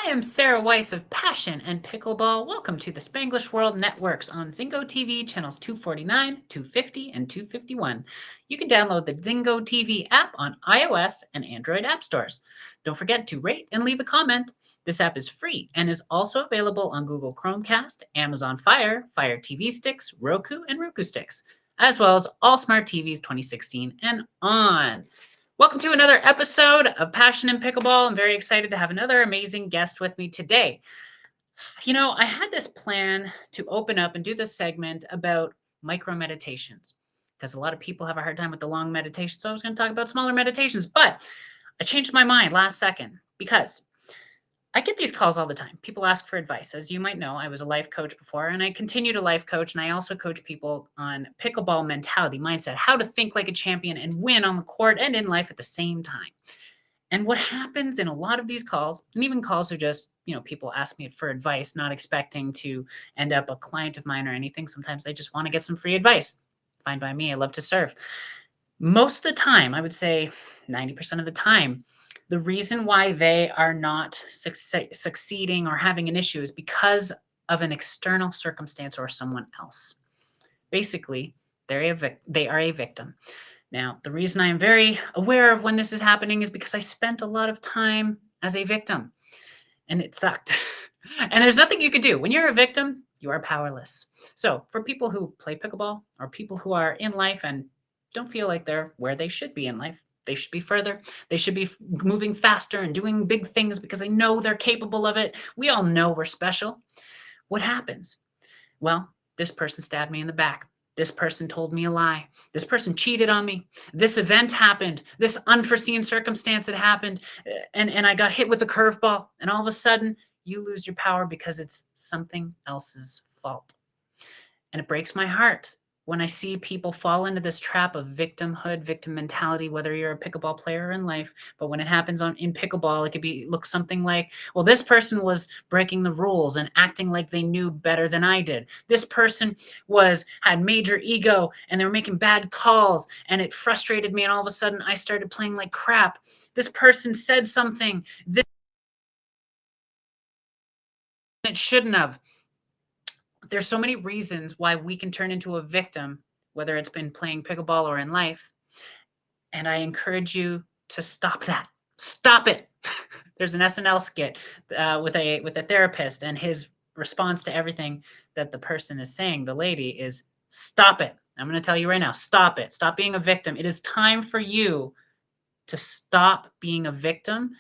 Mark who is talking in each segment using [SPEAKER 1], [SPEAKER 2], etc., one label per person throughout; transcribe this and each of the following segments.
[SPEAKER 1] I am Sarah Weiss of Passion and Pickleball. Welcome to the Spanglish World Networks on Zingo TV channels 249, 250, and 251. You can download the Zingo TV app on iOS and Android app stores. Don't forget to rate and leave a comment. This app is free and is also available on Google Chromecast, Amazon Fire, Fire TV sticks, Roku, and Roku sticks, as well as all smart TVs 2016 and on. Welcome to another episode of Passion and Pickleball. I'm very excited to have another amazing guest with me today. You know, I had this plan to open up and do this segment about micro meditations because a lot of people have a hard time with the long meditations. So I was going to talk about smaller meditations, but I changed my mind last second because I get these calls all the time. People ask for advice. As you might know, I was a life coach before, and I continue to life coach, and I also coach people on pickleball mentality, mindset, how to think like a champion and win on the court and in life at the same time. And what happens in a lot of these calls, and even calls are just, people ask me for advice, not expecting to end up a client of mine or anything. Sometimes they just want to get some free advice. Fine by me. I love to serve. Most of the time, I would say 90% of the time, the reason why they are not succeeding or having an issue is because of an external circumstance or someone else. Basically, they are a victim. Now, the reason I am very aware of when this is happening is because I spent a lot of time as a victim, and it sucked. And there's nothing you can do. When you're a victim, you are powerless. So for people who play pickleball or people who are in life and don't feel like they're where they should be in life, they should be further. They should be moving faster and doing big things because they know they're capable of it. We all know we're special. What happens? Well, this person stabbed me in the back. This person told me a lie. This person cheated on me. This event happened. This unforeseen circumstance had happened. And I got hit with a curveball. And all of a sudden, you lose your power because it's something else's fault. And it breaks my heart when I see people fall into this trap of victimhood, victim mentality, whether you're a pickleball player or in life. But when it happens in pickleball, it could look something like, well, this person was breaking the rules and acting like they knew better than I did. This person had major ego and they were making bad calls and it frustrated me. And all of a sudden I started playing like crap. This person said something that it shouldn't have. There's so many reasons why we can turn into a victim, whether it's been playing pickleball or in life. And I encourage you to stop that. Stop it. There's an SNL skit with a therapist, and his response to everything that the person is saying, the lady, is stop it. I'm going to tell you right now, stop it. Stop being a victim. It is time for you to stop being a victim,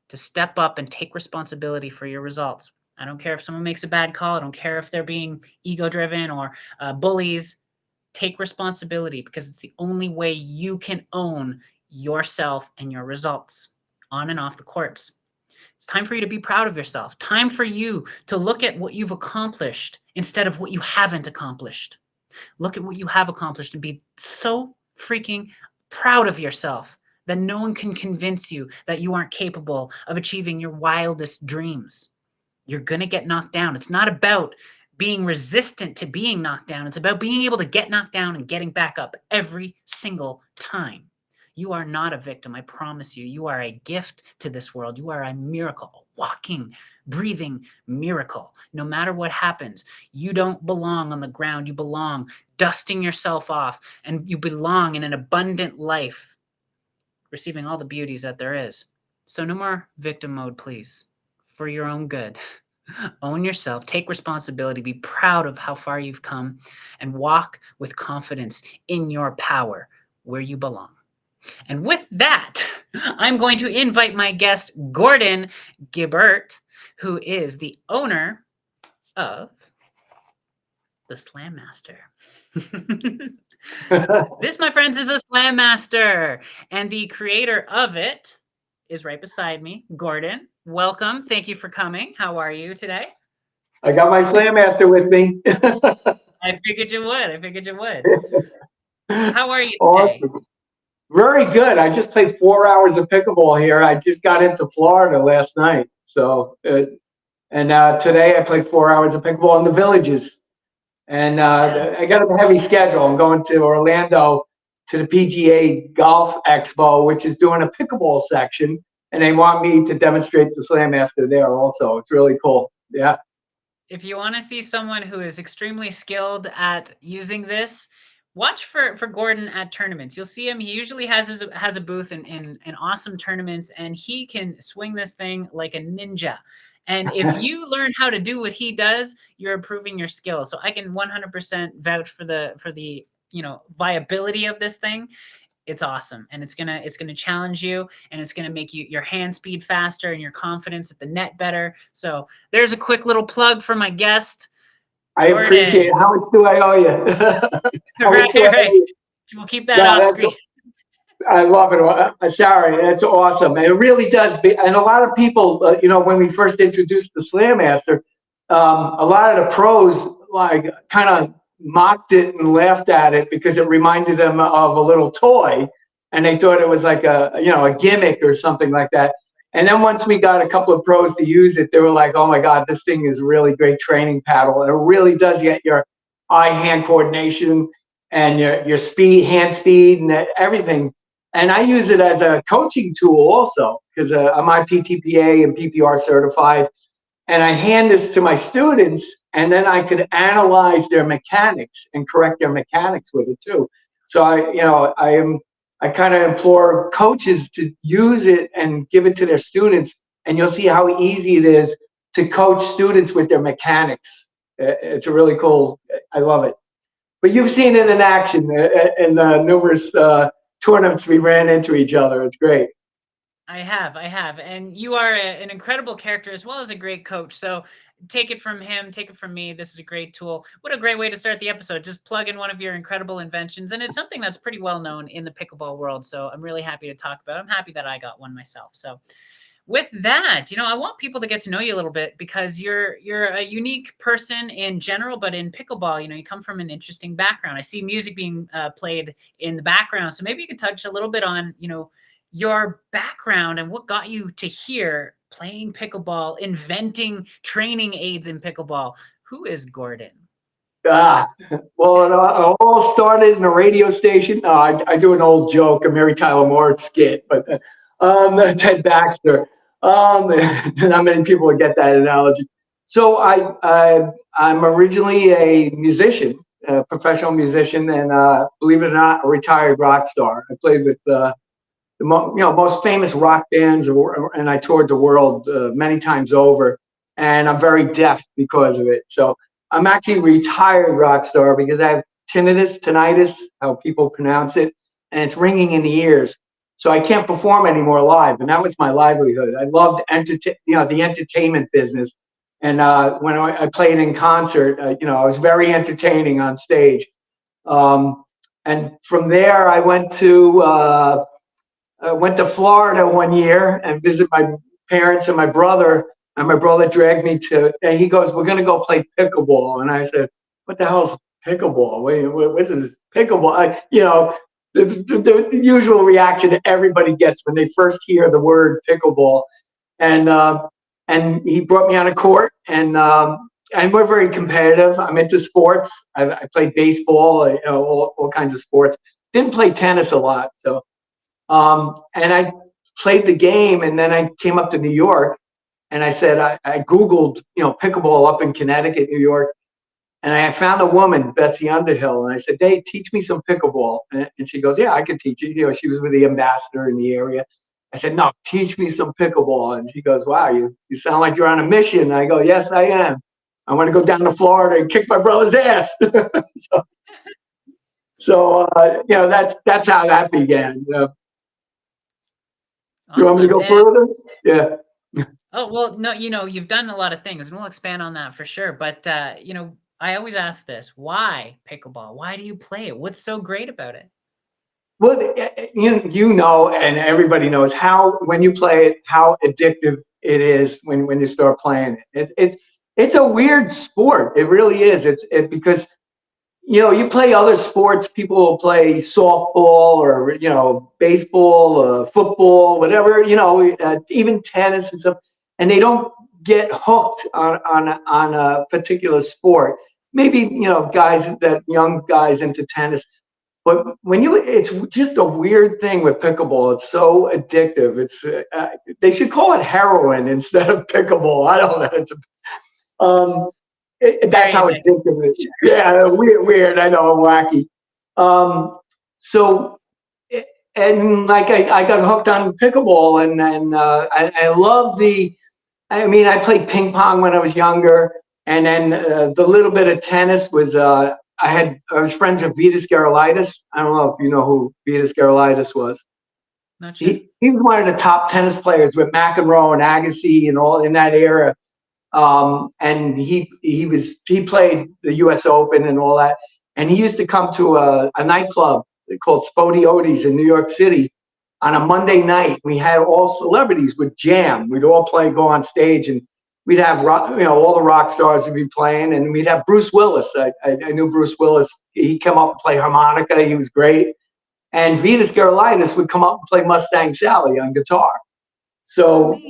[SPEAKER 1] to step up and take responsibility for your results. I don't care if someone makes a bad call. I don't care if they're being ego-driven or bullies. Take responsibility because it's the only way you can own yourself and your results on and off the courts. It's time for you to be proud of yourself. Time for you to look at what you've accomplished instead of what you haven't accomplished. Look at what you have accomplished and be so freaking proud of yourself that no one can convince you that you aren't capable of achieving your wildest dreams. You're going to get knocked down. It's not about being resistant to being knocked down. It's about being able to get knocked down and getting back up every single time. You are not a victim, I promise you. You are a gift to this world. You are a miracle, a walking, breathing miracle. No matter what happens, you don't belong on the ground. You belong dusting yourself off, and you belong in an abundant life, receiving all the beauties that there is. So no more victim mode, please, for your own good. Own yourself, take responsibility, be proud of how far you've come, and walk with confidence in your power where you belong. And with that, I'm going to invite my guest, Gordon Gebert, who is the owner of the Slam Master. This, my friends, is a Slam Master, and the creator of it is right beside me. Gordon, welcome. Thank you for coming. How are you today?
[SPEAKER 2] I got my Slam Master with me.
[SPEAKER 1] I figured you would. How are you today?
[SPEAKER 2] Awesome. Very good. I just played 4 hours of pickleball here. I just got into Florida last night. So, today I played 4 hours of pickleball in the Villages. And I got a heavy schedule. I'm going to Orlando to the PGA Golf Expo, which is doing a pickleball section. and they want me to demonstrate the Slam Master there also. It's really cool. Yeah.
[SPEAKER 1] If you want to see someone who is extremely skilled at using this, watch for Gordon at tournaments. You'll see him. He usually has a booth in awesome tournaments, and he can swing this thing like a ninja. And if you learn how to do what he does, you're improving your skill. So I can 100% vouch for the viability of this thing. It's awesome, and it's gonna challenge you, and it's gonna make your hand speed faster and your confidence at the net better. So there's a quick little plug for my guest,
[SPEAKER 2] I appreciate it.
[SPEAKER 1] Gordon.
[SPEAKER 2] How much do I owe you? How much
[SPEAKER 1] Right,
[SPEAKER 2] do I owe
[SPEAKER 1] right.
[SPEAKER 2] you?
[SPEAKER 1] We'll keep that
[SPEAKER 2] No,
[SPEAKER 1] off
[SPEAKER 2] that's
[SPEAKER 1] screen.
[SPEAKER 2] I love it. Sorry, that's awesome. It really does. And a lot of people, when we first introduced the Slam Master, a lot of the pros like kind of mocked it and laughed at it because it reminded them of a little toy, and they thought it was like a gimmick or something like that. And then once we got a couple of pros to use it, they were like, "Oh my God, this thing is a really great training paddle. And it really does get your eye-hand coordination and your speed, hand speed, and everything." And I use it as a coaching tool also because I'm IPTPA and PPR certified. And I hand this to my students, and then I could analyze their mechanics and correct their mechanics with it too. So I kind of implore coaches to use it and give it to their students, and you'll see how easy it is to coach students with their mechanics. It's a really cool. I love it. But you've seen it in action in the numerous tournaments we ran into each other. It's great.
[SPEAKER 1] I have, and you are an incredible character as well as a great coach. So take it from him, take it from me. This is a great tool. What a great way to start the episode. Just plug in one of your incredible inventions, and it's something that's pretty well known in the pickleball world. So I'm really happy to talk about it. I'm happy that I got one myself. So with that, I want people to get to know you a little bit because you're a unique person in general, but in pickleball, you come from an interesting background. I see music being played in the background, so maybe you could touch a little bit on your background and what got you to here playing pickleball, inventing training aids in pickleball. Who is Gordon?
[SPEAKER 2] Ah, well, it all started in a radio station. I do an old joke, a Mary Tyler Moore skit, but Ted Baxter. Not many people would get that analogy. So I'm originally a musician, a professional musician, and believe it or not, a retired rock star. I played with the most famous rock bands, and I toured the world many times over. And I'm very deaf because of it. So I'm actually a retired rock star because I have tinnitus, how people pronounce it, and it's ringing in the ears. So I can't perform anymore live, and that was my livelihood. I loved the entertainment business, and when I played in concert, I was very entertaining on stage. And from there, I went to Florida one year and visit my parents and my brother. And my brother dragged me and he goes, "We're going to go play pickleball." And I said, "What the hell's pickleball? What is pickleball?" The usual reaction that everybody gets when they first hear the word pickleball. And he brought me on a court, and we're very competitive. I'm into sports. I played baseball, all kinds of sports. Didn't play tennis a lot, so. And I played the game, and then I came up to New York, and I said, I Googled, pickleball up in Connecticut, New York, and I found a woman, Betsy Underhill, and I said, "Hey, teach me some pickleball." And she goes, "Yeah, I can teach you." She was with the ambassador in the area. I said, "No, teach me some pickleball." And she goes, "Wow, you sound like you're on a mission." And I go, "Yes, I am. I want to go down to Florida and kick my brother's ass." That's how that began. You want me to
[SPEAKER 1] Awesome.
[SPEAKER 2] go
[SPEAKER 1] And
[SPEAKER 2] further? Yeah.
[SPEAKER 1] oh, well, no, you've done a lot of things, and we'll expand on that for sure. But I always ask this: why pickleball? Why do you play it? What's so great about it?
[SPEAKER 2] Well, and everybody knows how when you play it, how addictive it is when you start playing it. It's a weird sport. It really is. Because you play other sports. People will play softball or baseball, football, whatever. Even tennis and stuff, and they don't get hooked on a particular sport. Maybe young guys into tennis, But it's just a weird thing with pickleball. It's so addictive. They should call it heroin instead of pickleball. I don't know. That's
[SPEAKER 1] Very
[SPEAKER 2] how
[SPEAKER 1] addictive.
[SPEAKER 2] addictive it is. Yeah, weird. I know, wacky. Um, so, and like I got hooked on pickleball, and then I love the. I mean, I played ping pong when I was younger, and then the little bit of tennis was. I was friends with Vitas Gerulaitis. I don't know if you know who Vitas Gerulaitis was.
[SPEAKER 1] Not sure.
[SPEAKER 2] He was one of the top tennis players with McEnroe and Agassi and all in that era. And he played the U.S. Open and all that. And he used to come to a nightclub called Spodiotti's in New York City on a Monday night. We had all celebrities would jam. We'd all go on stage, and we'd have all the rock stars would be playing, and we'd have Bruce Willis. I knew Bruce Willis. He'd come up and play harmonica. He was great. And Vitas Gerulaitis would come up and play Mustang Sally on guitar. So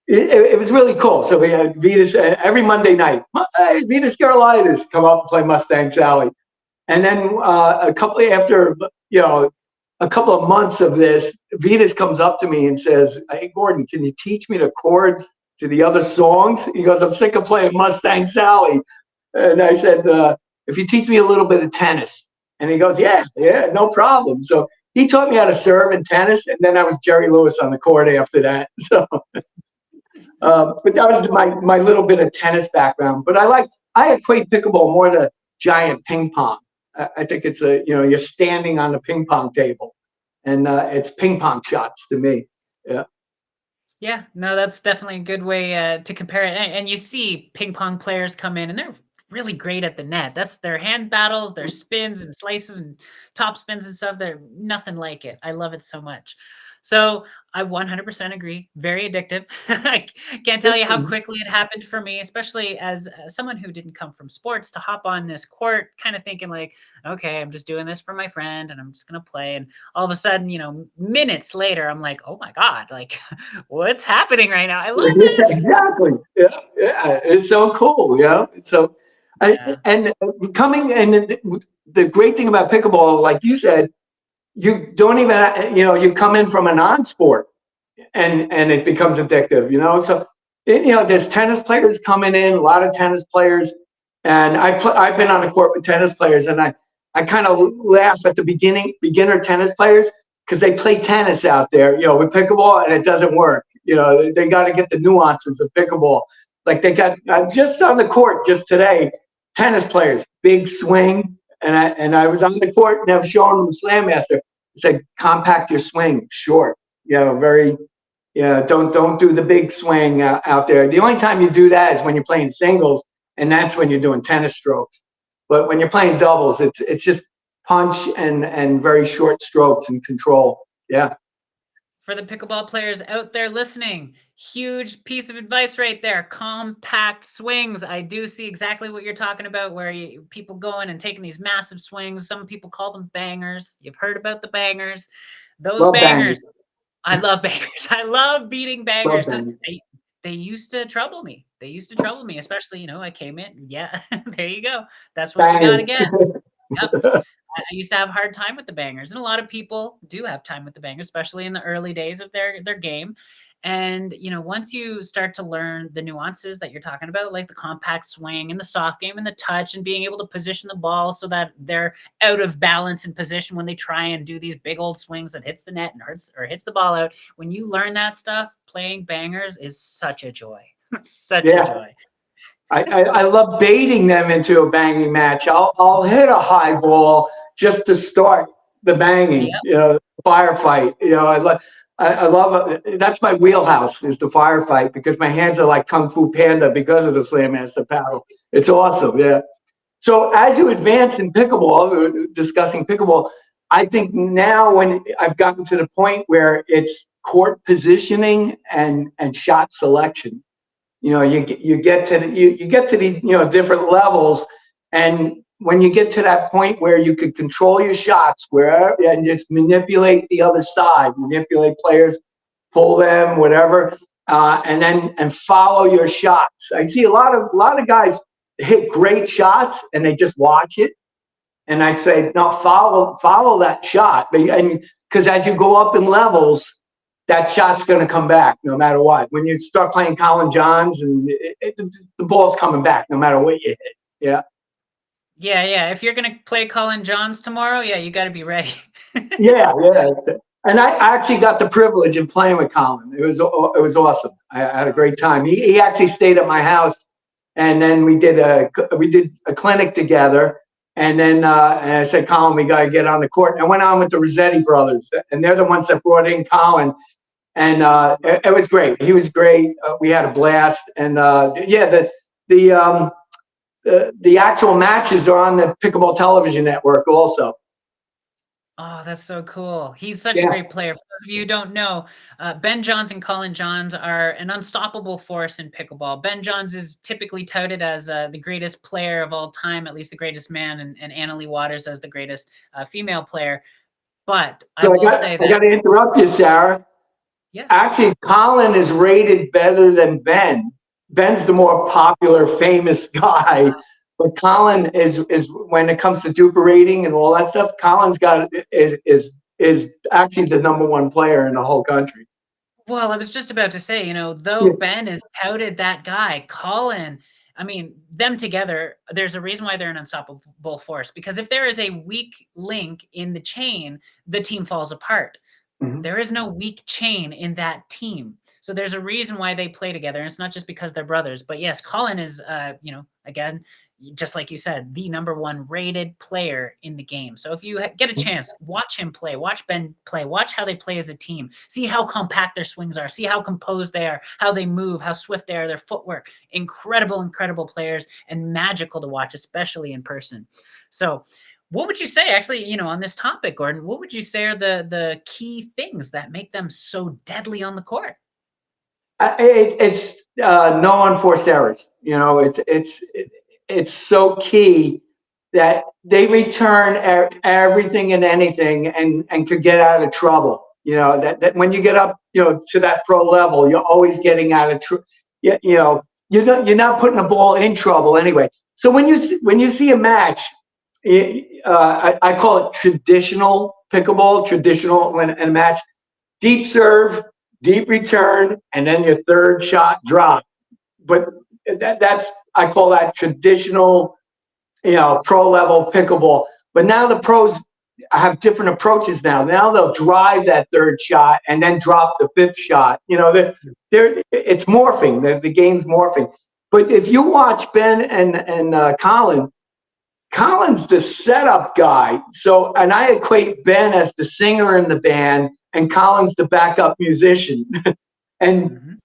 [SPEAKER 2] it was really cool. So we had Vitas every Monday night. Hey, Vitas Gerulaitis come up and play Mustang Sally. And then after a couple of months of this, Vitas comes up to me and says, "Hey, Gordon, can you teach me the chords to the other songs?" He goes, "I'm sick of playing Mustang Sally." And I said, "If you teach me a little bit of tennis." And he goes, yeah, no problem. So he taught me how to serve in tennis, and then I was Jerry Lewis on the court after that. So, but that was my little bit of tennis background. But I equate pickleball more to giant ping pong. I think it's you're standing on the ping pong table, and it's ping pong shots to me. Yeah.
[SPEAKER 1] Yeah, no, that's definitely a good way to compare it. And you see ping pong players come in and they're really great at the net. That's their hand battles, their spins and slices and top spins and stuff. They're nothing like it. I love it so much. So I 100% agree. Very addictive. I can't tell you how quickly it happened for me, especially as someone who didn't come from sports, to hop on this court, kind of thinking like, okay, I'm just doing this for my friend and I'm just going to play. And all of a sudden, minutes later, I'm like, oh my God, like what's happening right now? I love this.
[SPEAKER 2] Exactly. Yeah. It's so cool. So,
[SPEAKER 1] Yeah.
[SPEAKER 2] and the great thing about pickleball, like you said, you don't even you come in from a non-sport, and it becomes addictive. So there's tennis players coming in, a lot of tennis players, and I've been on the court with tennis players, and I kind of laugh at the beginner tennis players, because they play tennis out there, with pickleball, and it doesn't work. They got to get the nuances of pickleball. Like I'm just on the court just today, tennis players, big swing, and I was on the court and I was showing them the Slam Master. I said, compact your swing, short, very, don't do the big swing out there. The only time you do that is when you're playing singles, and that's when you're doing tennis strokes. But when you're playing doubles, it's just punch and very short strokes and control. Yeah.
[SPEAKER 1] For the pickleball players out there listening, huge piece of advice right there. Compact swings. I do see exactly what you're talking about, where people going and taking these massive swings. Some people call them bangers. You've heard about the bangers. Those
[SPEAKER 2] Love bangers.
[SPEAKER 1] bangers. I love bangers. I love beating bangers
[SPEAKER 2] Love
[SPEAKER 1] because
[SPEAKER 2] bangers.
[SPEAKER 1] they used to trouble me. They used to trouble me, especially, I came in. Yeah, there you go. That's what you got to
[SPEAKER 2] Bangers.
[SPEAKER 1] get. Yep. I used to have a hard time with the bangers, and a lot of people do have time with the bangers, especially in the early days of their game. And once you start to learn the nuances that you're talking about, like the compact swing and the soft game and the touch, and being able to position the ball so that they're out of balance in position when they try and do these big old swings that hits the net and hits the ball out. When you learn that stuff, playing bangers is such a joy. Such a joy.
[SPEAKER 2] I love baiting them into a banging match. I'll hit a high ball just to start the banging, firefight. I love it. That's my wheelhouse, is the firefight, because my hands are like Kung Fu Panda because of the Slam Master paddle. It's awesome. Yeah. So as you advance in pickleball, discussing pickleball, I think now when I've gotten to the point where it's court positioning and shot selection. You get to the different levels, and when you get to that point where you could control your shots, and just manipulate the other side, manipulate players, pull them, whatever, and follow your shots. I see a lot of guys hit great shots and they just watch it, And I say, no, follow that shot. And because as you go up in levels, that shot's going to come back no matter what. When you start playing Colin Johns, and the ball's coming back no matter what you hit. Yeah.
[SPEAKER 1] Yeah. If you're gonna play Colin Johns tomorrow, yeah, you got to be ready.
[SPEAKER 2] Yeah. And I actually got the privilege of playing with Colin. It was awesome. I had a great time. He actually stayed at my house, and then we did a clinic together. And then and I said, Colin, we got to get on the court. And I went on with the Rossetti brothers, and they're the ones that brought in Colin. And it was great. He was great. We had a blast. And yeah, the actual matches are on the Pickleball Television Network also.
[SPEAKER 1] Oh, that's so cool. He's such a
[SPEAKER 2] Yeah.
[SPEAKER 1] great player. For those of you who don't know, Ben Johns and Colin Johns are an unstoppable force in pickleball. Ben Johns is typically touted as the greatest player of all time, at least the greatest man, and Anna Leigh Waters as the greatest female player. But I will say
[SPEAKER 2] I
[SPEAKER 1] that,
[SPEAKER 2] got to interrupt you, Sarah.
[SPEAKER 1] yeah.
[SPEAKER 2] Actually, Colin is rated better than Ben. Ben's the more popular, famous guy, but Colin is when it comes to Duper rating and all that stuff. Colin's got is actually the #1 player in the whole country.
[SPEAKER 1] Well, I was just about to say, though
[SPEAKER 2] Yeah.
[SPEAKER 1] Ben is touted that guy, Colin, I mean, them together, there's a reason why they're an unstoppable force. Because if there is a weak link in the chain, the team falls apart.
[SPEAKER 2] Mhm.
[SPEAKER 1] There is no weak chain in that team. So there's a reason why they play together. And it's not just because they're brothers. But yes, Colin is, again, just like you said, the #1 rated player in the game. So if you get a chance, watch him play, watch Ben play, watch how they play as a team, see how compact their swings are, see how composed they are, how they move, how swift they are, their footwork. Incredible players, and magical to watch, especially in person. So what would you say, actually, on this topic, Gordon, what would you say are the key things that make them so deadly on the court?
[SPEAKER 2] It's no unforced errors. It's so key that they return everything and anything and could get out of trouble. That when you get up, to that pro level, you're always getting out of trouble. You're not putting a ball in trouble anyway. So when you see a match, I call it traditional pickleball. Traditional when in a match, deep serve, deep return, and then your third shot drop. But that's I call that traditional, pro level pickleball. But now the pros have different approaches now. Now they'll drive that third shot and then drop the fifth shot. It's morphing. The game's morphing. But if you watch Ben and Colin, Colin's the setup guy. So, and I equate Ben as the singer in the band, and Colin's the backup musician. And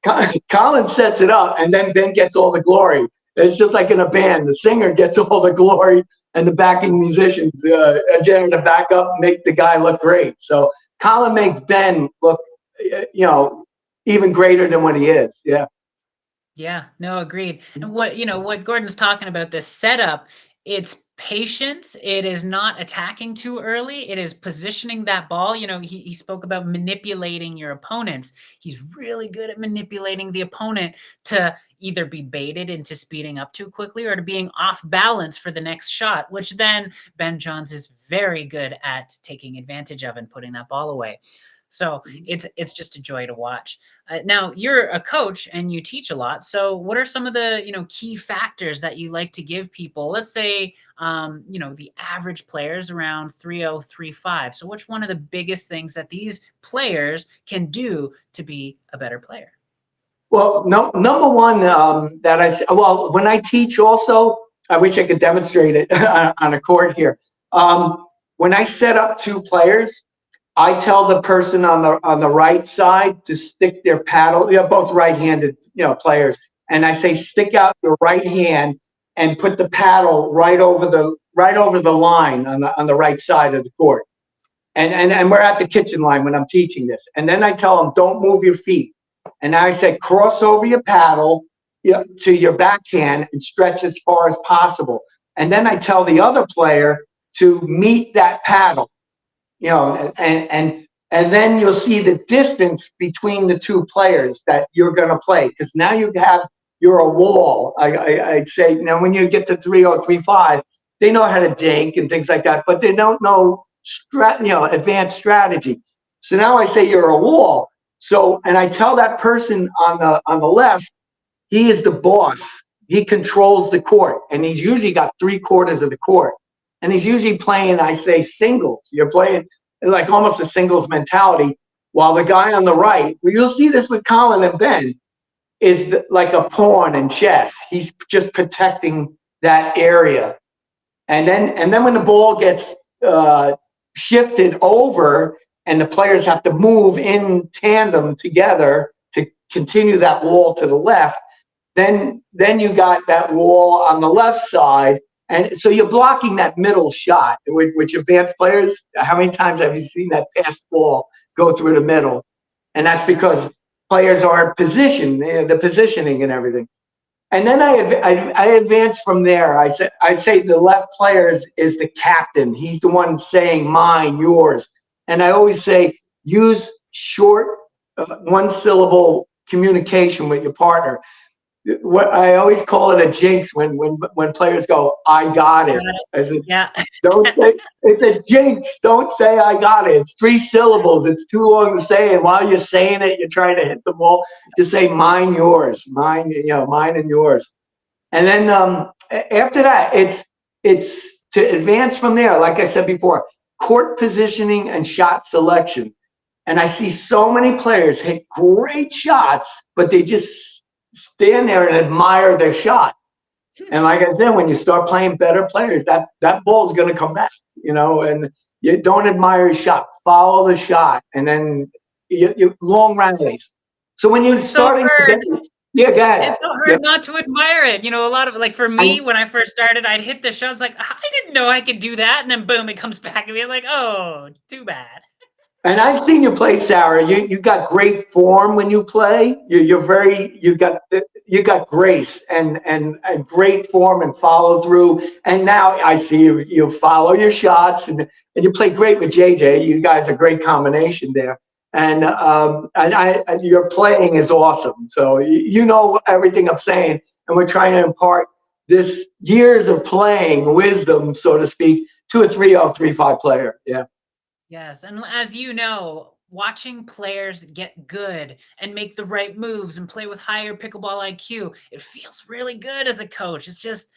[SPEAKER 2] Colin sets it up, and then Ben gets all the glory. It's just like in a band, the singer gets all the glory, and the backing musicians, again, the backup, make the guy look great. So Colin makes Ben look, even greater than what he is. Yeah.
[SPEAKER 1] Yeah, no, agreed. And what Gordon's talking about, this setup, it's patience. It is not attacking too early. It is positioning that ball. He spoke about manipulating your opponents. He's really good at manipulating the opponent to either be baited into speeding up too quickly or to being off balance for the next shot, which then Ben Johns is very good at taking advantage of and putting that ball away. So it's just a joy to watch. Now you're a coach and you teach a lot. So what are some of the key factors that you like to give people? Let's say the average players around 3.0, 3.5. So which one of the biggest things that these players can do to be a better player?
[SPEAKER 2] Well, number one, when I teach also, I wish I could demonstrate it on a court here. When I set up two players, I tell the person on the right side to stick their paddle. They're both right-handed, players, and I say stick out your right hand and put the paddle right over the line on the right side of the court. And we're at the kitchen line when I'm teaching this. And then I tell them, don't move your feet. And I say, cross over your paddle to your backhand and stretch as far as possible. And then I tell the other player to meet that paddle. And then you'll see the distance between the two players that you're going to play, because now you're a wall. I'd say now when you get to 3.0, 3.5, they know how to dink and things like that, but they don't know advanced strategy. So now I say you're a wall. So, and I tell that person on the left, he is the boss. He controls the court, and he's usually got 3/4 of the court. And he's usually playing, I say, singles. You're playing like almost a singles mentality, while the guy on the right, well, you'll see this with Colin and Ben, is like a pawn in chess. He's just protecting that area. And then when the ball gets shifted over and the players have to move in tandem together to continue that wall to the left, then you got that wall on the left side. And so you're blocking that middle shot, which advanced players, how many times have you seen that pass ball go through the middle? And that's because players aren't positioned, the positioning and everything. And then I advance from there. I say the left player is the captain. He's the one saying mine, yours. And I always say use short, one-syllable communication with your partner. What I always call it a jinx when players go, I got it. Don't say it's a jinx. Don't say I got it. It's 3 syllables. It's too long to say. And while you're saying it, you're trying to hit the ball. Just say mine, yours, mine, mine and yours. And then after that, it's to advance from there. Like I said before, court positioning and shot selection. And I see so many players hit great shots, but they just stand there and admire their shot. And like I said, when you start playing better players, that ball is going to come back, and you don't admire a shot, follow the shot, and then you long rallies. So when you're starting, go ahead.
[SPEAKER 1] It's so hard not to admire it. A lot of, like, for me, when I first started, I'd hit the shot. I was like, I didn't know I could do that. And then boom, it comes back and be like, oh, too bad.
[SPEAKER 2] And I've seen you play, Sarah. You got great form when you play. You got grace and great form and follow through. And now I see you follow your shots and you play great with JJ. You guys are a great combination there. And your playing is awesome. So you know everything I'm saying, and we're trying to impart this years of playing wisdom, so to speak, to a 3-0-3-5 player. Yeah.
[SPEAKER 1] Yes, and as you know, watching players get good and make the right moves and play with higher pickleball IQ, it feels really good as a coach. It's just,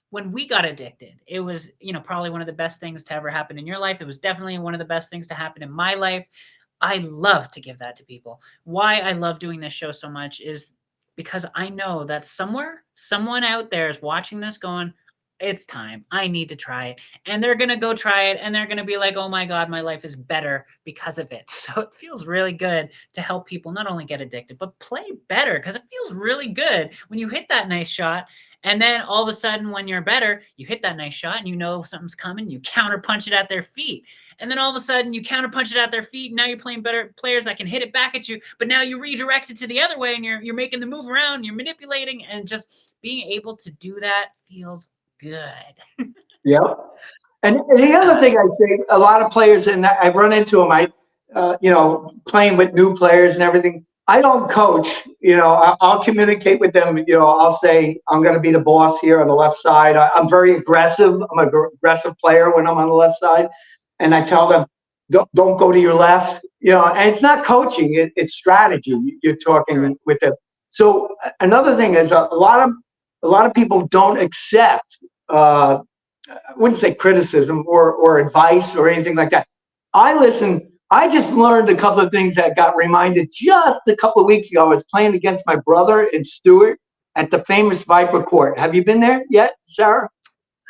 [SPEAKER 1] when we got addicted, it was, probably one of the best things to ever happen in your life. It was definitely one of the best things to happen in my life. I love to give that to people. Why I love doing this show so much is because I know that someone out there is watching this going, it's time. I need to try it. And they're going to go try it. And they're going to be like, oh my God, my life is better because of it. So it feels really good to help people not only get addicted, but play better, because it feels really good when you hit that nice shot. And then all of a sudden, when you're better, you hit that nice shot and you know something's coming, you counter punch it at their feet. And then all of a sudden you counter punch it at their feet. And now you're playing better players that can hit it back at you, but now you redirect it to the other way and you're making the move around, you're manipulating, and just being able to do that feels good.
[SPEAKER 2] Yep. And the other thing I say, a lot of players, and I've run into them, playing with new players and everything. I don't coach, I'll communicate with them. I'll say, I'm going to be the boss here on the left side. I'm very aggressive. I'm an aggressive player when I'm on the left side. And I tell them, don't go to your left, and it's not coaching, it's strategy. You're talking with them. So another thing is a lot of people don't accept, I wouldn't say criticism or advice or anything like that. I listen. I just learned a couple of things that got reminded just a couple of weeks ago. I was playing against my brother in Stewart at the famous Viper Court. Have you been there yet, Sarah?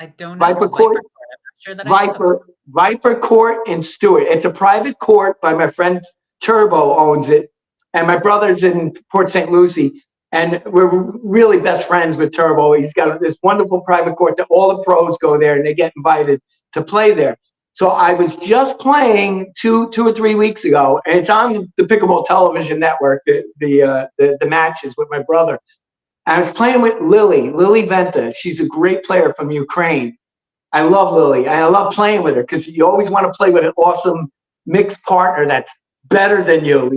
[SPEAKER 1] I don't know.
[SPEAKER 2] Viper Court?
[SPEAKER 1] I'm not sure that
[SPEAKER 2] Viper Court in Stewart. It's a private court by my friend Turbo owns it. And my brother's in Port St. Lucie. And we're really best friends with Turbo. He's got this wonderful private court that all the pros go there and they get invited to play there. So I was just playing two or 3 weeks ago, and it's on the Pickleball television network, the matches with my brother. I was playing with Lily Venta. She's a great player from Ukraine. I love Lily, and I love playing with her because you always want to play with an awesome mixed partner that's better than you,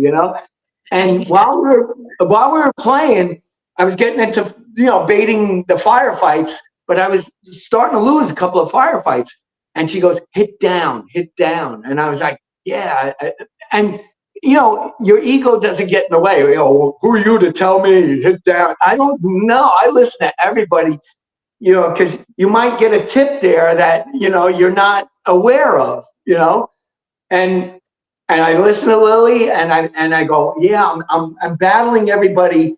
[SPEAKER 2] And while we were playing, I was getting into baiting the firefights. but I was starting to lose a couple of firefights. And she goes, hit down. And I was like, yeah. And, your ego doesn't get in the way. Who are you to tell me hit down? I don't know. I listen to everybody, because you might get a tip there that, you're not aware of, and I listen to Lily and I go, yeah, I'm battling everybody,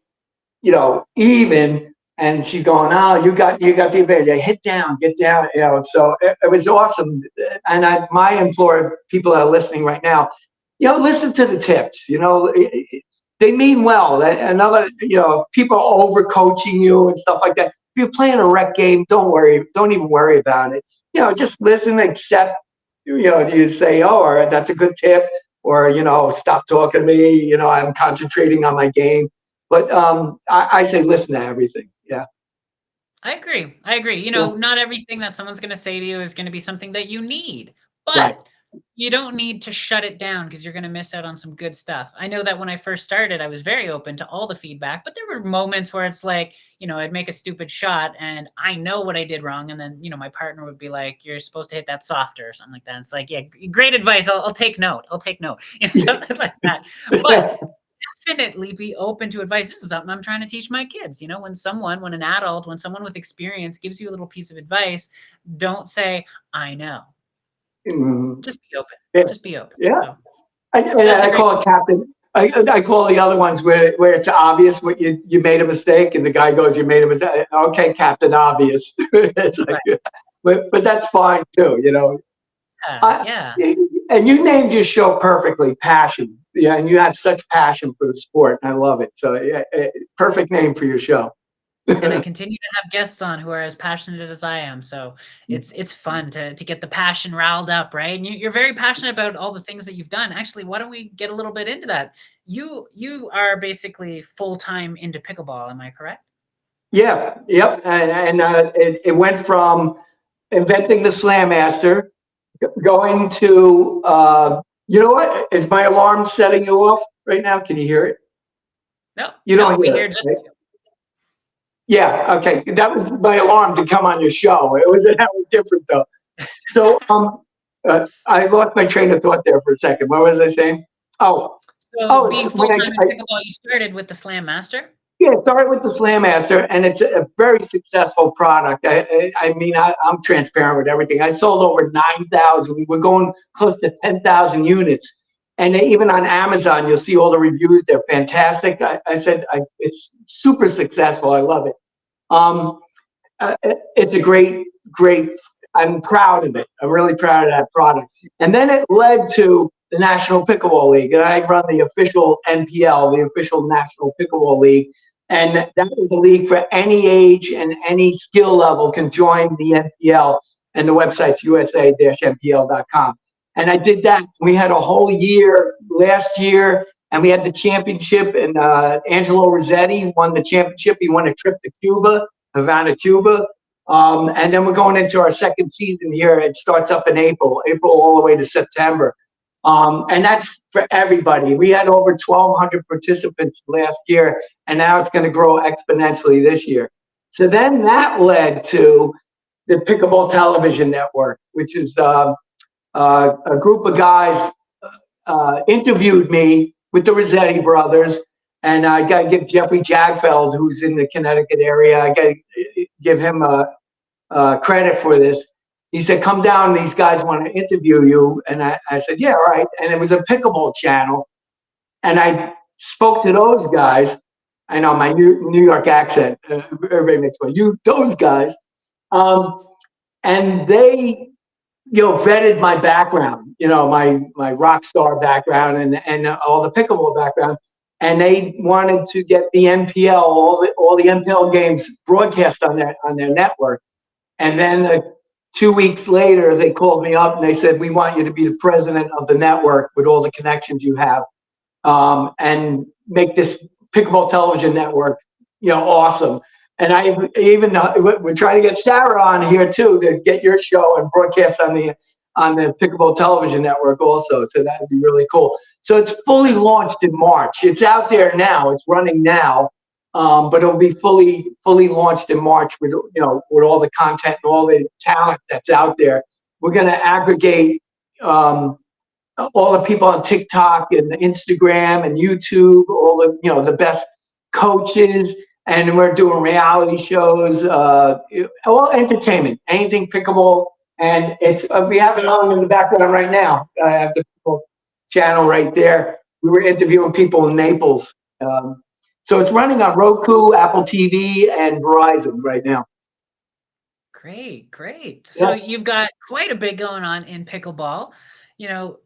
[SPEAKER 2] even. And she's going, oh, you got the advantage. Yeah, hit down, get down, So it was awesome. And I implore people that are listening right now, listen to the tips. They mean well. Another, people are over coaching you and stuff like that. If you're playing a rec game, don't even worry about it. Just listen, accept. You say, oh, or that's a good tip, or stop talking to me. I'm concentrating on my game. But I say listen to everything. Yeah.
[SPEAKER 1] I agree. Not everything that someone's going to say to you is going to be something that you need, but
[SPEAKER 2] Right.
[SPEAKER 1] you don't need to shut it down because you're going to miss out on some good stuff. I know that when I first started, I was very open to all the feedback, but there were moments where it's like, I'd make a stupid shot and I know what I did wrong. And then, my partner would be like, you're supposed to hit that softer or something like that. It's like, yeah, great advice. I'll take note. Something like that. But definitely be open to advice. This is something I'm trying to teach my kids. When someone with experience gives you a little piece of advice, don't say, I know. Just be open.
[SPEAKER 2] Yeah.
[SPEAKER 1] Just be open.
[SPEAKER 2] Yeah.
[SPEAKER 1] So,
[SPEAKER 2] I call it captain. I call the other ones where it's obvious what you made a mistake, and the guy goes, "You made a mistake." Okay, Captain Obvious. It's like, right. But that's fine too,
[SPEAKER 1] Yeah.
[SPEAKER 2] And you named your show perfectly, Passion. Yeah, and you have such passion for the sport, and I love it. So, yeah, perfect name for your show.
[SPEAKER 1] And I continue to have guests on who are as passionate as I am. So it's fun to get the passion riled up, right? And you're very passionate about all the things that you've done. Actually, why don't we get a little bit into that? You are basically full-time into pickleball, am I correct?
[SPEAKER 2] Yeah, yep. And it went from inventing the Slam Master, going to, you know what? Is my alarm setting you off right now? Can you hear it?
[SPEAKER 1] No,
[SPEAKER 2] You don't
[SPEAKER 1] we
[SPEAKER 2] hear
[SPEAKER 1] hear
[SPEAKER 2] it,
[SPEAKER 1] just
[SPEAKER 2] right? Yeah, okay. That was my alarm to come on your show. It was different though. So I lost my train of thought there for a second. What was I saying?
[SPEAKER 1] So being
[SPEAKER 2] When
[SPEAKER 1] full-time in pickleball, you started with the Slam Master?
[SPEAKER 2] Yeah, started with the Slam Master, and it's a very successful product. I mean, I'm transparent with everything. I sold over 9,000. We're going close to 10,000 units. And even on Amazon, you'll see all the reviews. They're fantastic. I said it's super successful. I love it. It's a great, I'm proud of it. I'm really proud of that product. And then it led to the National Pickleball League. And I run the official NPL, the official National Pickleball League. And that is a league for any age and any skill level can join the NPL. And the website's usa-npl.com. And I did that. We had a whole year last year, and we had the championship. And Angelo Rossetti won the championship. He won a trip to Cuba, Havana, Cuba. And then we're going into our second season here. It starts up in April all the way to September. And that's for everybody. We had over 1,200 participants last year, and now it's going to grow exponentially this year. So then that led to the Pickleball Television Network, which is a group of guys interviewed me with the Rossetti brothers. And I got to give Jeffrey Jagfeld, who's in the Connecticut area, I got to give him credit for this. He said, come down, these guys want to interview you. And I said, yeah, all right. And it was a pickleball channel. And I spoke to those guys. I know my New York accent, everybody makes fun. Those guys. And they, vetted my background, my rock star background and all the pickleball background. And they wanted to get the NPL, all the NPL games broadcast on their network. And then 2 weeks later, they called me up and they said, we want you to be the president of the network with all the connections you have, and make this Pickleball Television Network, awesome. And we're trying to get Sarah on here too, to get your show and broadcast on the Pickleball Television Network also. So that would be really cool. So it's fully launched in March. It's out there now. It's running now. but it'll be fully launched in March with, with all the content and all the talent that's out there. We're going to aggregate all the people on TikTok and Instagram and YouTube, all the, the best coaches, and we're doing reality shows, all entertainment, anything pickleball. And it's we have it on in the background right now. I have the pickle channel right there. We were interviewing people in Naples. So it's running on Roku, Apple TV, and Verizon right now.
[SPEAKER 1] Great, great. So
[SPEAKER 2] Yeah.
[SPEAKER 1] you've got quite a bit going on in pickleball.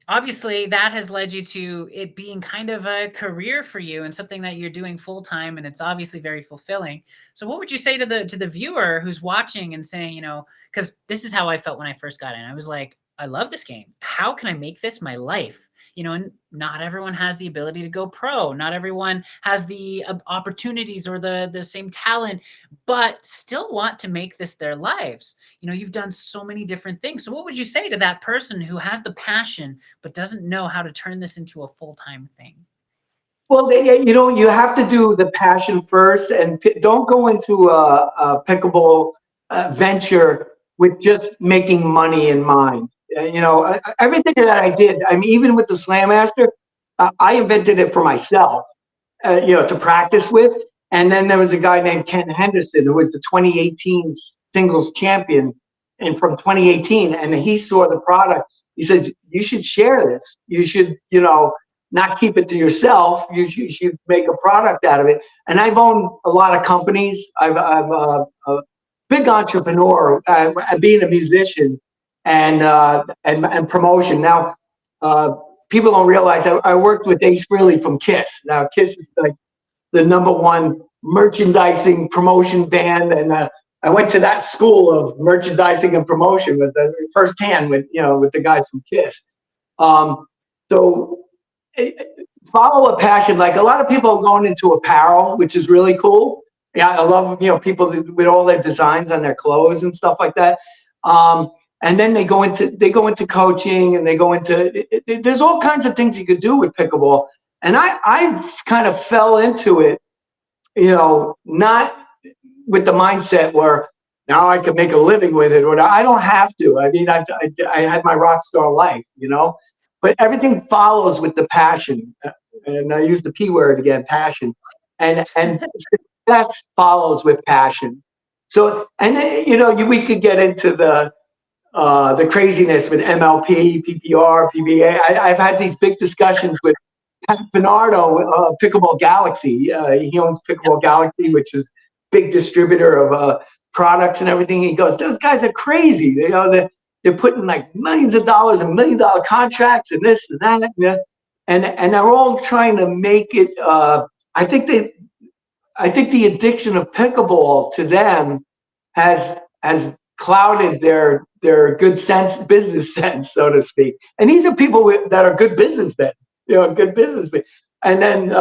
[SPEAKER 1] Obviously that has led you to it being kind of a career for you and something that you're doing full time, and it's obviously very fulfilling. So what would you say to the viewer who's watching and saying, because this is how I felt when I first got in. I was like, I love this game. How can I make this my life? And not everyone has the ability to go pro. Not everyone has the opportunities or the same talent, but still want to make this their lives. You've done so many different things. So what would you say to that person who has the passion, but doesn't know how to turn this into a full-time thing?
[SPEAKER 2] Well, you have to do the passion first, and don't go into a pickleball venture with just making money in mind. Everything that I did, I mean, even with the Slam Master, I invented it for myself, to practice with. And then there was a guy named Ken Henderson who was the 2018 singles champion, and from 2018, and he saw the product. He says, "You should share this. You should, not keep it to yourself. You should make a product out of it." And I've owned a lot of companies. I'm a big entrepreneur, being a musician and promotion. Now, people don't realize I worked with Ace Frehley from Kiss. Now, Kiss is like the #1 merchandising promotion band, and I went to that school of merchandising and promotion with firsthand with the guys from Kiss. So follow a passion. Like a lot of people are going into apparel, which is really cool. Yeah, I love people with all their designs on their clothes and stuff like that. And then they go into coaching, and they go into there's all kinds of things you could do with pickleball. And I kind of fell into it, not with the mindset where now I could make a living with it, or I don't have to. I mean, I had my rock star life, but everything follows with the passion. And I use the P word again, passion. And success follows with passion. So, and we could get into the craziness with MLP, PPR, PBA. I've had these big discussions with Pat Bernardo, Pickleball Galaxy. He owns Pickleball Galaxy, which is big distributor of products and everything. He goes, those guys are crazy. They're putting like millions of dollars and $1 million contracts and this and that. And they're all trying to make it. I think the addiction of pickleball to them has clouded their good business sense, so to speak. And these are people that are good businessmen, good businessmen. And then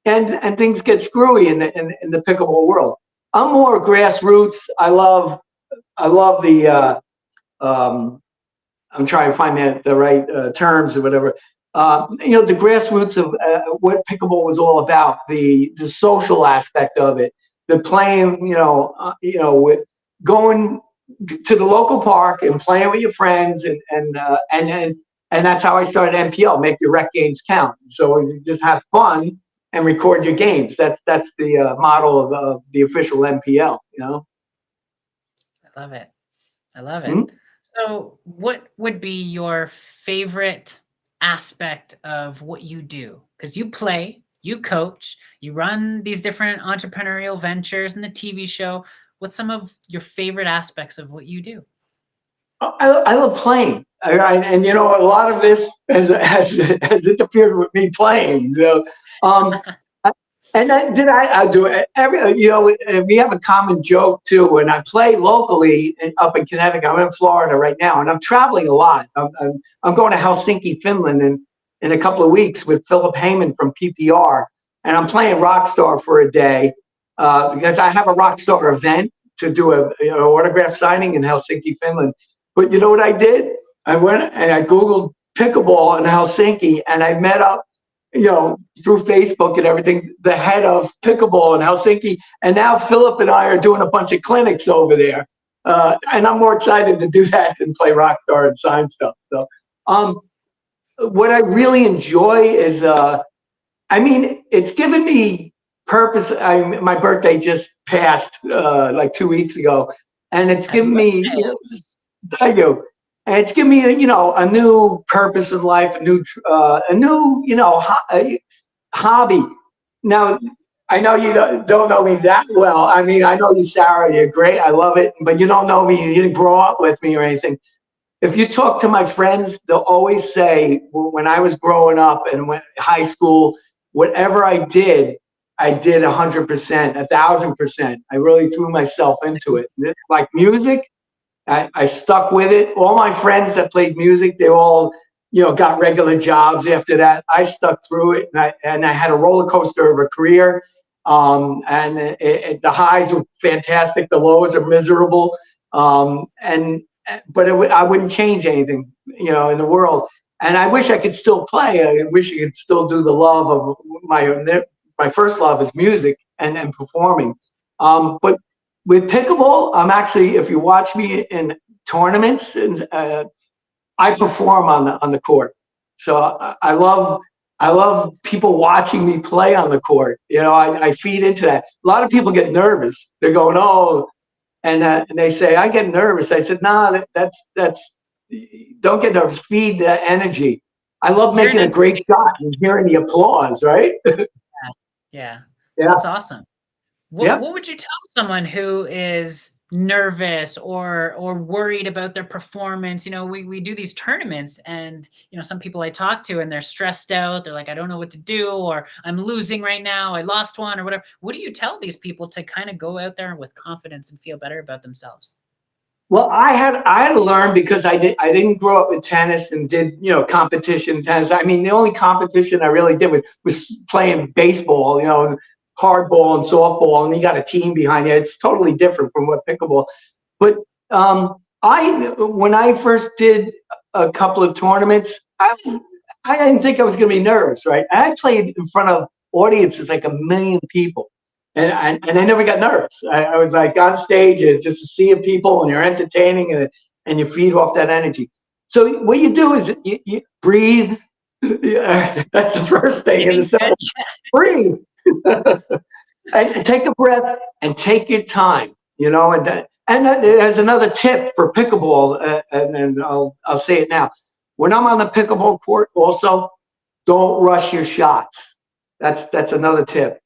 [SPEAKER 2] and things get screwy in the pickleball world. I'm more grassroots. I love the I'm trying to find the right terms or whatever. The grassroots of what pickleball was all about, the social aspect of it, the playing, with going to the local park and playing with your friends, and that's how I started MPL, make your rec games count. So you just have fun and record your games. That's the model of the official MPL.
[SPEAKER 1] I love it. I love it. Mm-hmm. So what would be your favorite aspect of what you do? Because you play, you coach, you run these different entrepreneurial ventures and the TV show. What's some of your favorite aspects of what you do?
[SPEAKER 2] I love playing. And a lot of this has interfered with me playing. So, and I do it we have a common joke too. When I play locally up in Connecticut, I'm in Florida right now, and I'm traveling a lot. I'm going to Helsinki, Finland, in a couple of weeks with Philip Heyman from PPR, and I'm playing Rockstar for a day because I have a Rockstar event to do an autograph signing in Helsinki, Finland. But you know what I did? I went and I Googled pickleball in Helsinki, and I met up through Facebook and everything, the head of pickleball in Helsinki. And now Philip and I are doing a bunch of clinics over there. And I'm more excited to do that than play Rockstar and sign stuff. So, what I really enjoy is, it's given me purpose. My birthday just passed like 2 weeks ago, and it's
[SPEAKER 1] Happy
[SPEAKER 2] given me,
[SPEAKER 1] birthday.
[SPEAKER 2] thank you, and it's given me, a new purpose in life, a new, hobby. Now, I know you don't know me that well. I mean, I know you, Sarah. You're great. I love it, but you don't know me. You didn't grow up with me or anything. If you talk to my friends, they'll always say, well, when I was growing up and when high school, whatever I did 100%, 1,000%. I really threw myself into it. Like music, I stuck with it. All my friends that played music, they all, got regular jobs after that. I stuck through it, and I had a roller coaster of a career. And the highs were fantastic. The lows are miserable. But I wouldn't change anything, in the world. And I wish I could still play. I wish I could still do the love of my first love is music and performing. But with pickleball, I'm actually, if you watch me in tournaments, I perform on the court. So I love people watching me play on the court. I feed into that. A lot of people get nervous. They're going, oh, and they say, I get nervous. I said, nah, that's don't get nervous. Feed that energy. I love
[SPEAKER 1] You're
[SPEAKER 2] making
[SPEAKER 1] an
[SPEAKER 2] a great shot and hearing the applause, right?
[SPEAKER 1] Yeah,
[SPEAKER 2] Yeah.
[SPEAKER 1] that's awesome. What
[SPEAKER 2] Yep.
[SPEAKER 1] what would you tell someone who is nervous or worried about their performance? We do these tournaments and some people I talk to and they're stressed out. They're like, I don't know what to do, or I'm losing right now. I lost one or whatever. What do you tell these people to kind of go out there with confidence and feel better about themselves?
[SPEAKER 2] Well, I had to learn because I didn't grow up with tennis and did competition tennis. I mean, the only competition I really did was playing baseball, hardball and softball, and you got a team behind you. It's totally different from what pickleball. But I when I first did a couple of tournaments, I didn't think I was going to be nervous, right? I played in front of audiences like 1 million people, and I never got nervous. I was like on stage, it's just a sea of people, and you're entertaining, and you feed off that energy. So what you do is you breathe. Yeah, that's the first thing, and
[SPEAKER 1] Breathing's
[SPEAKER 2] the
[SPEAKER 1] good.
[SPEAKER 2] second, breathe. And take a breath and take your time, and there's another tip for pickleball, and I'll say it now. When I'm on the pickleball court, also, don't rush your shots. That's another tip.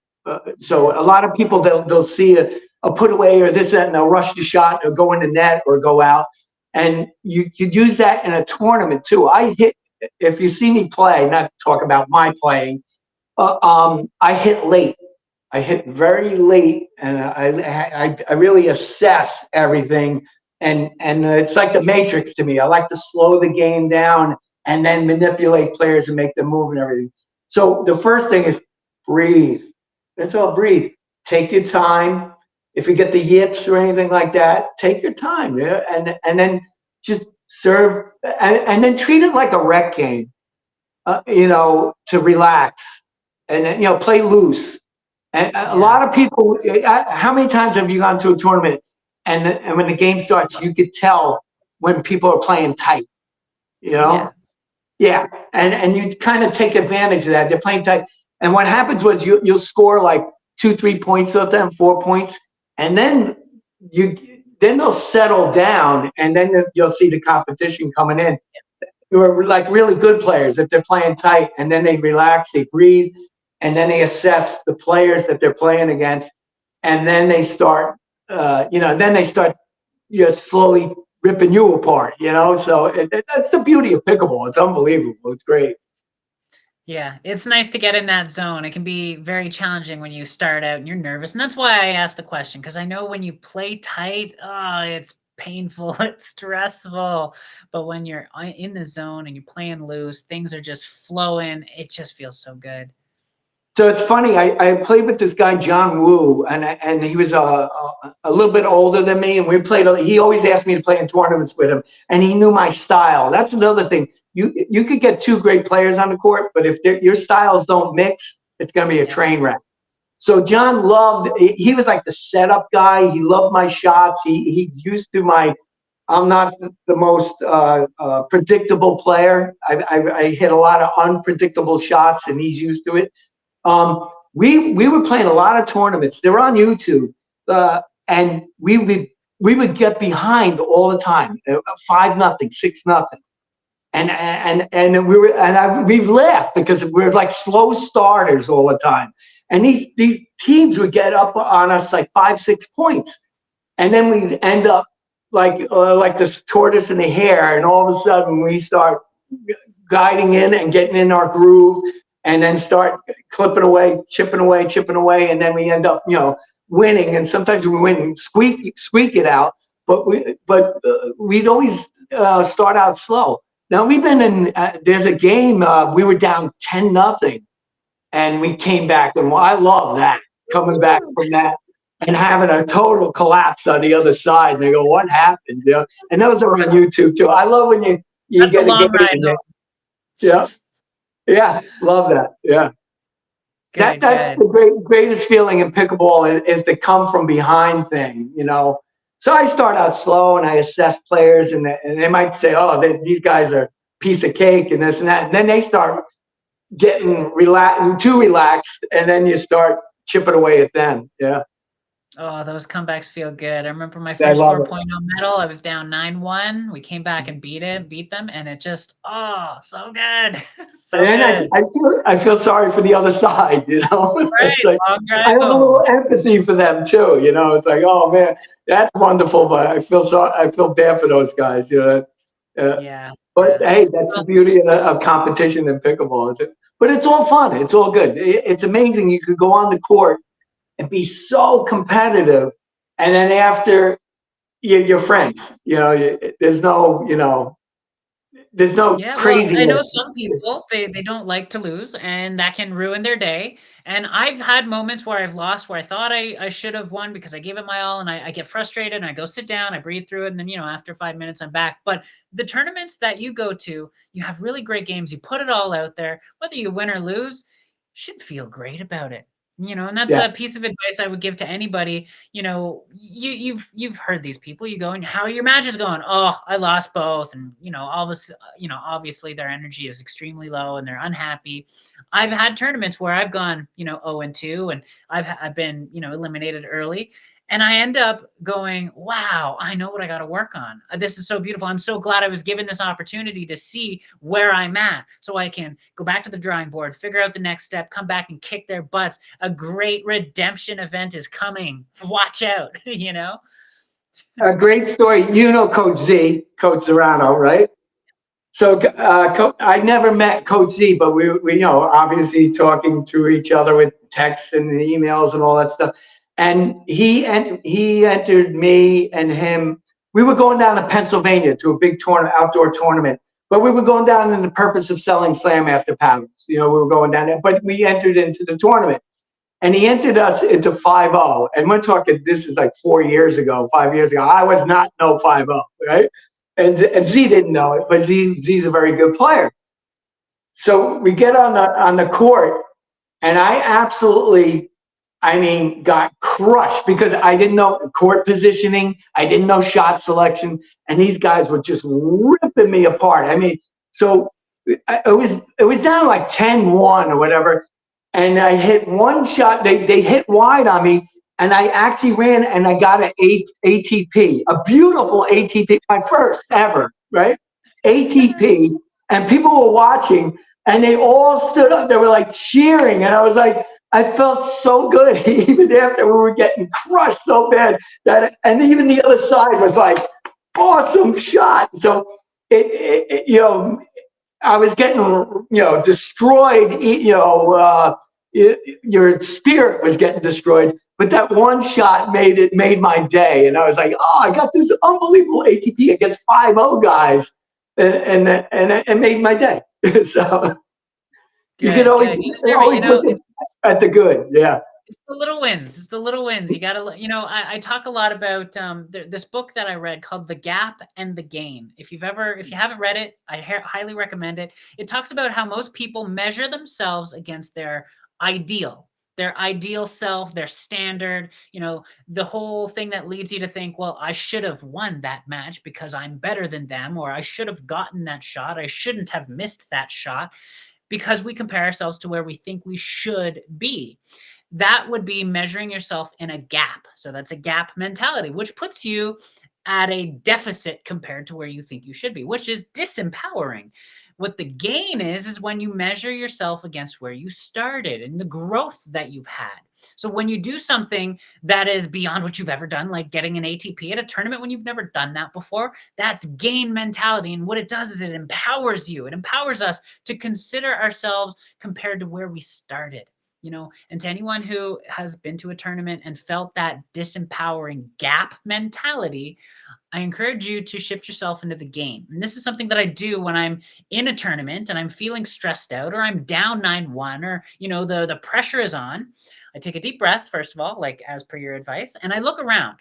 [SPEAKER 2] So a lot of people they'll see a put away or this that, and they'll rush the shot or go in the net or go out, and you could use that in a tournament too. If you see me play, not talk about my playing, I hit late. I hit very late, and I really assess everything, and it's like the Matrix to me. I like to slow the game down and then manipulate players and make them move and everything. So the first thing is breathe. That's all. Breathe. Take your time. If you get the yips or anything like that, take your time. Yeah, and then just serve, and then treat it like a rec game. To relax, and then, play loose. And a
[SPEAKER 1] Yeah,
[SPEAKER 2] lot of people, how many times have you gone to a tournament and when the game starts, you could tell when people are playing tight, you
[SPEAKER 1] yeah,
[SPEAKER 2] know? Yeah. And you kind of take advantage of that. They're playing tight. And what happens was you'll score like 2, 3 points with them, 4 points, and you, then they'll settle down, and then you'll see the competition coming in. Who are like really good players if they're playing tight, and then they relax, they breathe, and then they assess the players that they're playing against, and then they start, slowly ripping you apart. So that's the beauty of pickleball. It's unbelievable. It's great.
[SPEAKER 1] yeah. It's nice to get in that zone. It can be very challenging when you start out and you're nervous, and that's why I asked the question, because I know when you play tight, it's painful, it's stressful. But when you're in the zone and you're playing loose, things are just flowing. It just feels so good.
[SPEAKER 2] So it's funny. I played with this guy John Woo, and he was a little bit older than me, and we played. He always asked me to play in tournaments with him, and he knew my style. That's another thing. You could get two great players on the court, but if your styles don't mix, it's going to be a train wreck. So John loved. He was like the setup guy. He loved my shots. He's used to my. I'm not the most predictable player. I hit a lot of unpredictable shots, and he's used to it. We were playing a lot of tournaments. They're on YouTube, and we would get behind all the time, 5-0, 6-0, and we've laughed because we're like slow starters all the time, and these teams would get up on us like 5-6 points, and then we'd end up like this tortoise and the hare, and all of a sudden we start guiding in and getting in our groove, and then start chipping away, and then we end up, winning. And sometimes we win, squeak it out, but we'd always start out slow. Now we've been in. There's a game we were down 10-0, and we came back, and I love that, coming back from that and having a total collapse on the other side. And they go, "What happened?" And those are on YouTube too. I love when you
[SPEAKER 1] That's
[SPEAKER 2] get
[SPEAKER 1] a long ride.
[SPEAKER 2] Yeah. Yeah, love that. Yeah.
[SPEAKER 1] Good,
[SPEAKER 2] that's
[SPEAKER 1] good.
[SPEAKER 2] the greatest feeling in pickleball is the come from behind thing, So I start out slow and I assess players, and they might say, "Oh, these guys are a piece of cake," and this and that. And then they start getting too relaxed, and then you start chipping away at them. Yeah.
[SPEAKER 1] Oh, those comebacks feel good. I remember my
[SPEAKER 2] I
[SPEAKER 1] first
[SPEAKER 2] love
[SPEAKER 1] 4.0
[SPEAKER 2] it.
[SPEAKER 1] medal. I was down 9-1. We came back and beat them, and it just, so good. So
[SPEAKER 2] And then
[SPEAKER 1] good.
[SPEAKER 2] I feel sorry for the other side,
[SPEAKER 1] Right,
[SPEAKER 2] It's like
[SPEAKER 1] long
[SPEAKER 2] I
[SPEAKER 1] drive
[SPEAKER 2] have a
[SPEAKER 1] home.
[SPEAKER 2] little empathy for them too, It's like, oh man, that's wonderful, but I feel bad for those guys,
[SPEAKER 1] Yeah,
[SPEAKER 2] But
[SPEAKER 1] yeah.
[SPEAKER 2] hey, that's the
[SPEAKER 1] Well,
[SPEAKER 2] beauty of competition in pickleball. But it's all fun. It's all good. It's amazing. You could go on the court and be so competitive, and then after you're friends. There's no
[SPEAKER 1] yeah, well, I know
[SPEAKER 2] craziness.
[SPEAKER 1] some people, they don't like to lose, and that can ruin their day. And I've had moments where I've lost, where I thought I should have won because I gave it my all, and I get frustrated, and I go sit down, I breathe through it, and then, after 5 minutes, I'm back. But the tournaments that you go to, you have really great games. You put it all out there. Whether you win or lose, you should feel great about it. And that's
[SPEAKER 2] Yeah.
[SPEAKER 1] a piece of advice I would give to anybody. You've heard these people. You go, and how are your matches going? Oh, I lost both, and all this. Obviously their energy is extremely low and they're unhappy. I've had tournaments where I've gone, 0-2, and I've been, eliminated early. And I end up going, wow, I know what I got to work on. This is so beautiful. I'm so glad I was given this opportunity to see where I'm at so I can go back to the drawing board, figure out the next step, come back and kick their butts. A great redemption event is coming. Watch out,
[SPEAKER 2] A great story. Coach Z, Coach Serrano, right? So I never met Coach Z, but we obviously talking to each other with texts and emails and all that stuff. And he entered me and him. We were going down to Pennsylvania to a big outdoor tournament, but we were going down in the purpose of selling Slam Master paddles. We were going down there, but we entered into the tournament. And he entered us into 5-0. And we're talking, this is like 5 years ago. I was not no 5-0, right? And Z didn't know it, but Z's a very good player. So we get on the court, and I absolutely, got crushed because I didn't know court positioning. I didn't know shot selection, and these guys were just ripping me apart. So it was down like 10-1 or whatever, and I hit one shot. They hit wide on me, and I actually ran and I got an ATP, a beautiful ATP, my first ever, right? ATP, and people were watching, and they all stood up. They were like cheering, and I was like, I felt so good, even after we were getting crushed so bad and even the other side was like, awesome shot. So I was getting, destroyed. Your spirit was getting destroyed, but that one shot made my day, and I was like, oh, I got this unbelievable ATP against 5-0 guys, and it made my day. So you can always
[SPEAKER 1] Good.
[SPEAKER 2] look at. At the good, yeah.
[SPEAKER 1] It's the little wins. It's the little wins. You gotta, I talk a lot about this book that I read called The Gap and the Game. If you haven't read it, I highly recommend it. It talks about how most people measure themselves against ideal, their ideal self, their standard, the whole thing that leads you to think, well, I should have won that match because I'm better than them, or I should have gotten that shot. I shouldn't have missed that shot, because we compare ourselves to where we think we should be. That would be measuring yourself in a gap. So that's a gap mentality, which puts you at a deficit compared to where you think you should be, which is disempowering. What the gain is when you measure yourself against where you started and the growth that you've had. So when you do something that is beyond what you've ever done, like getting an ATP at a tournament when you've never done that before, that's gain mentality. And what it does is it empowers you. It empowers us to consider ourselves compared to where we started. And to anyone who has been to a tournament and felt that disempowering gap mentality, I encourage you to shift yourself into the game. And this is something that I do when I'm in a tournament and I'm feeling stressed out, or I'm down 9-1, or, the pressure is on. I take a deep breath, first of all, like as per your advice, and I look around.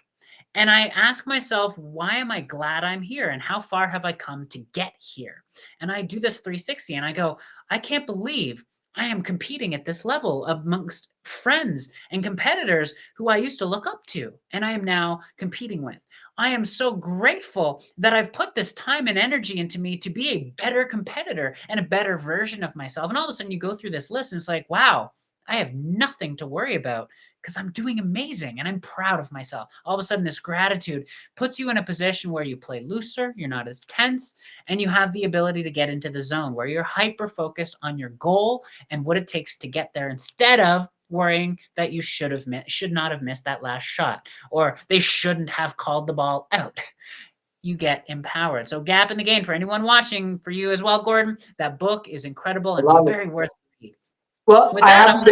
[SPEAKER 1] And I ask myself, why am I glad I'm here? And how far have I come to get here? And I do this 360 and I go, I can't believe I am competing at this level amongst friends and competitors who I used to look up to, and I am now competing with. I am so grateful that I've put this time and energy into me to be a better competitor and a better version of myself. And all of a sudden you go through this list and it's like, wow, I have nothing to worry about because I'm doing amazing and I'm proud of myself. All of a sudden, this gratitude puts you in a position where you play looser, you're not as tense, and you have the ability to get into the zone where you're hyper-focused on your goal and what it takes to get there, instead of worrying that you should not have missed that last shot, or they shouldn't have called the ball out. You get empowered. So Gap in the Game, for anyone watching, for you as well, Gordon, that book is incredible and very worth the read.
[SPEAKER 2] Well,
[SPEAKER 1] With that,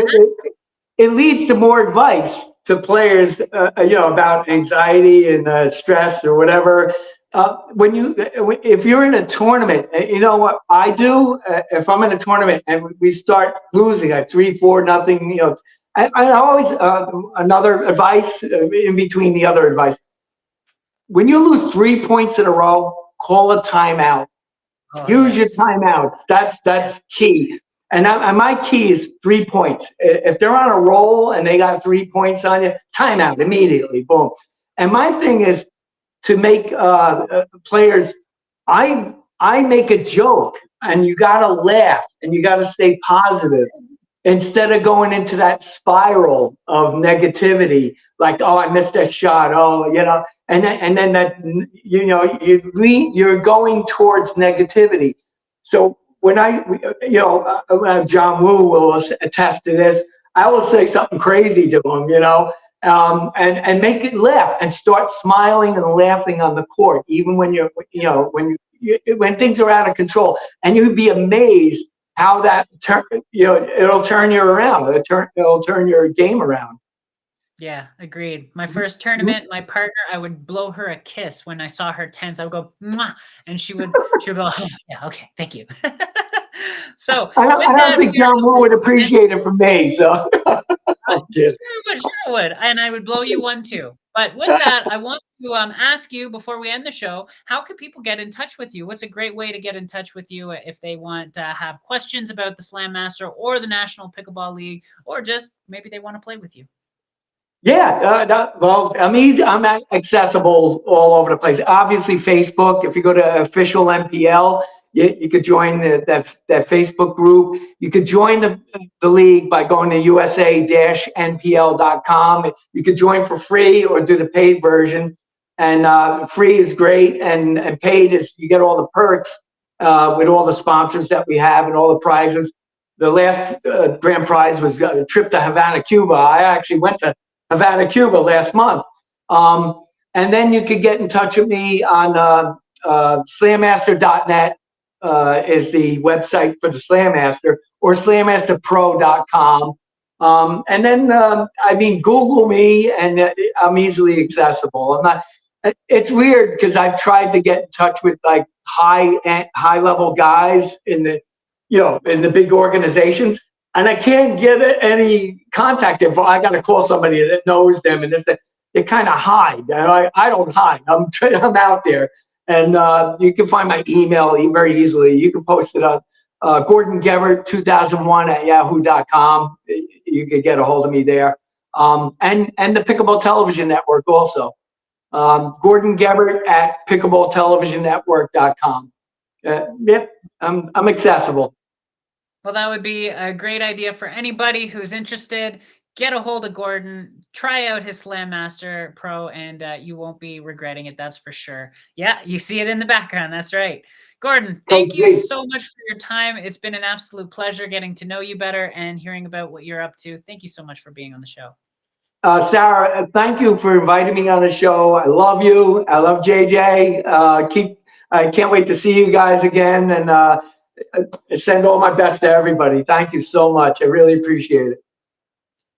[SPEAKER 2] it leads to more advice to players, about anxiety and stress or whatever. If you're in a tournament, you know what I do? If I'm in a tournament and we start losing at 3-4 nothing, I always another advice in between the other advice. When you lose 3 points in a row, call a timeout. Use your timeout. That's key. And my key is 3 points. If they're on a roll and they got 3 points on you, timeout immediately, boom. And my thing is to make players, I make a joke, and you got to laugh and you got to stay positive instead of going into that spiral of negativity, like, oh, I missed that shot, and then that, you're going towards negativity. So when John Woo will attest to this, I will say something crazy to him, and make it laugh and start smiling and laughing on the court, even when when things are out of control, and you'd be amazed how that it'll turn you around. It'll turn your game around.
[SPEAKER 1] Yeah, agreed. My first tournament, my partner, I would blow her a kiss when I saw her tense. I would go, mwah, and she would go, oh, yeah, okay, thank you. So
[SPEAKER 2] I don't think John Woo would appreciate it from me. So
[SPEAKER 1] sure would, and I would blow you one too. But with that, I want to ask you, before we end the show, how can people get in touch with you? What's a great way to get in touch with you if they want to have questions about the Slam Master or the National Pickleball League, or just maybe they want to play with you?
[SPEAKER 2] Yeah, well, I'm accessible all over the place. Obviously, Facebook. If you go to official MPL, you could join that Facebook group. You could join the league by going to usa-npl.com. You could join for free or do the paid version. And free is great, and paid is you get all the perks with all the sponsors that we have and all the prizes. The last grand prize was a trip to Havana, Cuba. I actually went to Havana, Cuba last month. And then you could get in touch with me on slammaster.net is the website for the Slam Master, or slammasterpro.com. And then, Google me, and I'm easily accessible. It's weird because I've tried to get in touch with like high level guys in the big organizations, and I can't get any contact info. I got to call somebody that knows them, and they kind of hide. And I don't hide. I'm out there, and you can find my email very easily. You can post it on Gordon Gebert 2001 at yahoo.com. You could get a hold of me there, and the Pickleball Television Network also. Gordon Gebert at pickleballtelevisionnetwork.com. Yep, I'm accessible.
[SPEAKER 1] Well, that would be a great idea for anybody who's interested. Get a hold of Gordon, try out his Slam Master Pro, and you won't be regretting it, that's for sure. Yeah, you see it in the background, that's right. Gordon, thank you so much for your time. It's been an absolute pleasure getting to know you better and hearing about what you're up to. Thank you so much for being on the show.
[SPEAKER 2] Sarah, thank you for inviting me on the show. I love you. I love JJ. I can't wait to see you guys again, and send all my best to everybody. Thank you so much. I really appreciate it.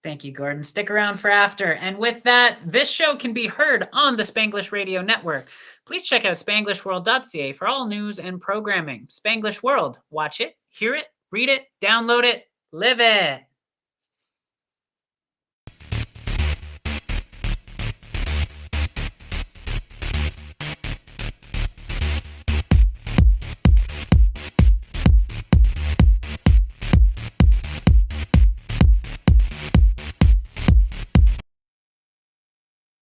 [SPEAKER 1] Thank you, Gordon. Stick around for after. And with that, this show can be heard on the Spanglish Radio Network. Please check out SpanglishWorld.ca for all news and programming. Spanglish World. Watch it, hear it, read it, download it, live it.